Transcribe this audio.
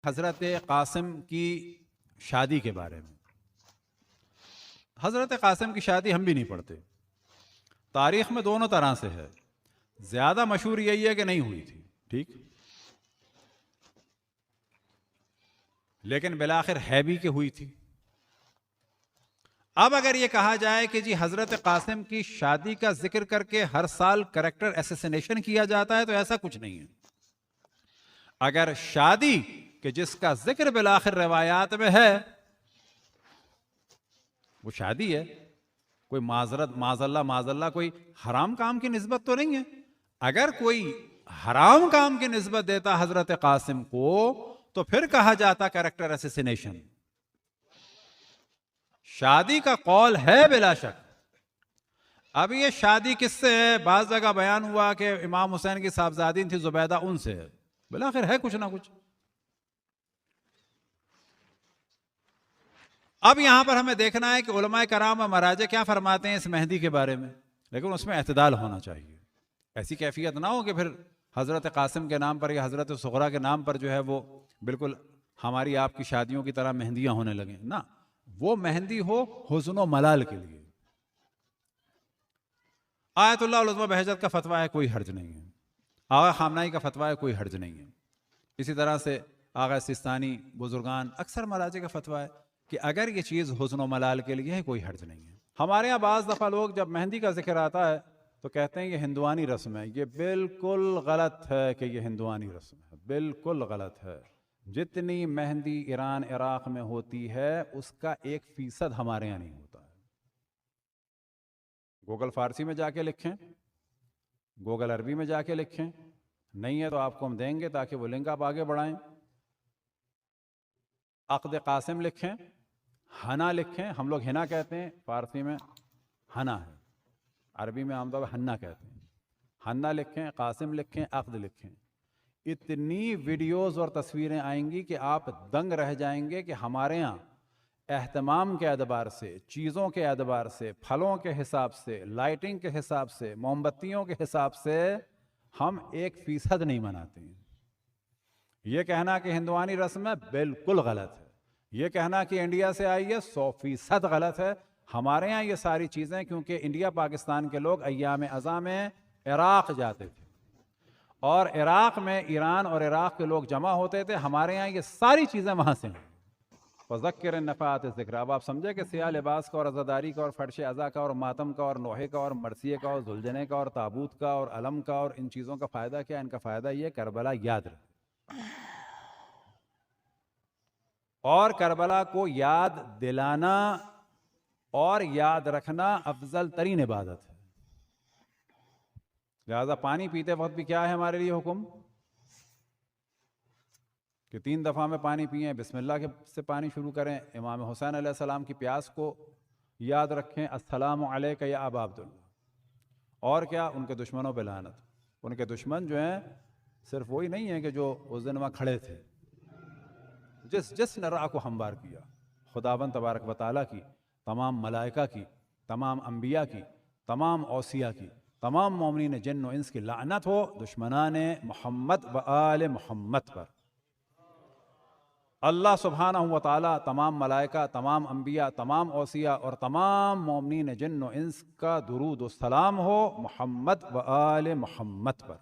हज़रत कासिम की शादी के बारे में। हज़रत कासिम की शादी हम भी नहीं पढ़ते। तारीख़ में दोनों तरह से है। ज़्यादा मशहूर यही है कि नहीं हुई थी, ठीक, लेकिन बिलाखिर है भी कि हुई थी। अब अगर ये कहा जाए कि जी हज़रत कासिम की शादी का जिक्र करके हर साल कैरेक्टर असैसिनेशन किया जाता है, तो ऐसा कुछ नहीं है। अगर शादी कि जिसका जिक्र बिलाखिर रिवायात में है, वो शादी है, कोई माजरत माजल्ला माजल्ला कोई हराम काम की निस्बत तो नहीं है। अगर कोई हराम काम की निस्बत देता हजरत कासिम को, तो फिर कहा जाता कैरेक्टर असैसिनेशन। शादी का कौल है बिला शक। अब ये शादी किससे है? बाज जगह बयान हुआ कि इमाम हुसैन की साहबजादी थी जुबैदा, उनसे है। बिलाखिर है कुछ ना कुछ। अब यहां पर हमें देखना है कि उलमाए कराम और मराजे क्या फरमाते हैं इस मेहंदी के बारे में, लेकिन उसमें एतदाल होना चाहिए। ऐसी कैफियत ना हो कि फिर हज़रत कासिम के नाम पर या हज़रत सुगरा के नाम पर जो है वो बिल्कुल हमारी आपकी शादियों की तरह मेहंदियां होने लगें ना। वो मेहंदी हो हुस्न मलाल के लिए। आयतुल्लाह उल उज़्मा बहजत का फतवा है, कोई हर्ज नहीं है। आगा खामनाई का फतवा है, कोई हर्ज नहीं है। इसी तरह से आगा सिस्तानी बुजुर्गान अक्सर मराजे का फतवा है कि अगर ये चीज़ हुस्न मलाल के लिए है, कोई हर्ज नहीं है। हमारे यहाँ बाज़ दफ़ा लोग जब मेहंदी का जिक्र आता है तो कहते हैं ये हिंदुआनी रस्म है। ये बिल्कुल गलत है कि ये हिंदुआनी रस्म है, बिल्कुल गलत है। जितनी मेहंदी ईरान इराक में होती है उसका 1% हमारे यहाँ नहीं होता है। गूगल फारसी में जाके लिखें, गूगल अरबी में जाके लिखें, नहीं है तो आपको हम देंगे ताकि वो लिंक आप आगे बढ़ाएं। अक़द कासिम लिखें, हना लिखें, हम लोग हिना कहते हैं, फारसी में हना है, अरबी में आमतौर पर हन्ना कहते हैं। हन्ना लिखें, कासिम लिखें, अक़द लिखें, इतनी वीडियोस और तस्वीरें आएंगी कि आप दंग रह जाएंगे कि हमारे यहाँ एहतमाम के एतबार से, चीज़ों के एतबार से, फलों के हिसाब से, लाइटिंग के हिसाब से, मोमबत्तियों के हिसाब से हम 1% नहीं मनाते हैं। ये कहना कि हिंदुआनी रस्म है बिल्कुल गलत है। ये कहना कि इंडिया से आई है 100% गलत है। हमारे यहाँ ये सारी चीज़ें, क्योंकि इंडिया पाकिस्तान के लोग अय्याम अज़ा में इराक़ जाते थे और इराक़ में ईरान और इराक़ के लोग जमा होते थे। हमारे यहाँ ये सारी चीज़ें वहाँ से हैं। फ़ज़क्किर नफ़ात ज़िक्र। अब आप समझे कि सियाह लिबास का और अज़ादारी का और फ़र्श अज़ा का और मातम का और नोहे का और मरसिए का और जुलझने का और ताबूत का और अलम का और इन चीज़ों का फ़ायदा क्या? इनका फ़ायदा ये करबला याद रहे और करबला को याद दिलाना और याद रखना अफजल तरीन इबादत है। लिहाजा पानी पीते वक्त भी क्या है हमारे लिए हुक्म कि 3 दफ़ा में पानी पिएं, बिस्मिल्लाह के से पानी शुरू करें, इमाम हुसैन अलैहिस्सलाम की प्यास को याद रखें, अस्सलामु अलैका या अबा अब्दुल्लाह। और क्या? उनके दुश्मनों पे लानत। उनके दुश्मन जो हैं सिर्फ वही नहीं है कि जो उस दिन वहाँ खड़े थे, जिसने राह को हमवार किया, खुदावन तबारक व तआला की, तमाम मलाइका की, तमाम अम्बिया की, तमाम औसिया की, तमाम मोमिनीन जिन्न व इंस की लानत हो दुश्मनाने मोहम्मद व आले मोहम्मद पर। अल्लाह सुब्हानहू व तआला तमाम मलाइका, तमाम अम्बिया, तमाम औसिया और तमाम मोमिनीन जिन्न व इंस का दुरूद व सलाम हो मोहम्मद व आले मोहम्मद पर।